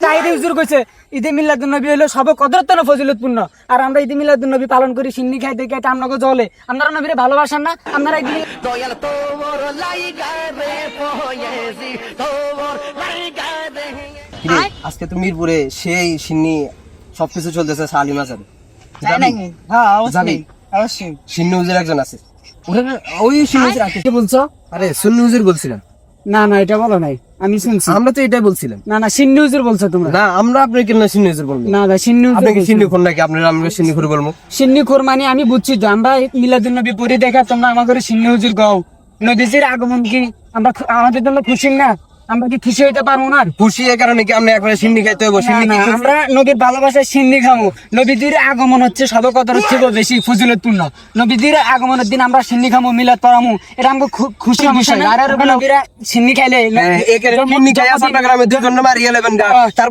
তাইরে হুজুর কইছে ঈদে মিলাদুন্নবী হলো সব কদরতন ফজিলতপূর্ণ। আর আমরা ঈদে মিলাদুন্নবী পালন করি সিন্নি খাইতে খাইতে আপনাকে জলে। আপনারা নবীরে ভালোবাসেন না? আপনারা ঈদ দয়াল তোর লাইগা রে পয়েছি তোর লাইগা রে। কিরে, আজকে তো মিরপুরে সেই সিন্নি সবকিছু চলতেছে সালিম আজারে। হ্যাঁ যাবি? অবশ্যই। সিন্নি হুজুর একজন আছে, ওই সিন্নি হুজুর আগে বলছো? আরে সুন্নি হুজুর বলছিলাম। না না এটা বলো নাই, আমি শুনছি। আমরা তো এটাই বলছিলাম। না না সিন্নি হুজুর বলছো তোমরা। না, আমরা আপনাকে কেন সিন্নি হুজুর বলবো? না না সিন্নি হুজুর আপনি কি বলছো। সিন্নি খোর নাকি? আপনারা আমরা সিন্নি খোর বলবো? সিন্নি খোর মানে আমি বুঝছি তো, আমরা মিলাদুন্নবী পড়ে দেখা তোমরা আমাদের সিন্নি হুজুর গাও। নবীজির আগমন কি আমরা আমাদের জন্য খুশি না? আমরা কি খুশি হইতে পারবো না? খুশি এর কারণে কি আমরা একবারে সিন্নি খাইতে হইব? সিন্নি না, কি না, আমরা নবীর ভালোবাসায় সিন্নি খাবো। নবীজির আগমন হচ্ছে সর্বকদর হচ্ছে বেশি ফজিলতপূর্ণ। নবীজির আগমনের দিন আমরা সিন্নি খাবো, মিলাদ পড়ামু, এটা আমাকে খুশি বিষয়। আর নবীরা সিন্নি খাইলে একের সিন্নি খাইয়া চট্টগ্রামে 2 ঘন্টা মারিয়ে লেবেন গা।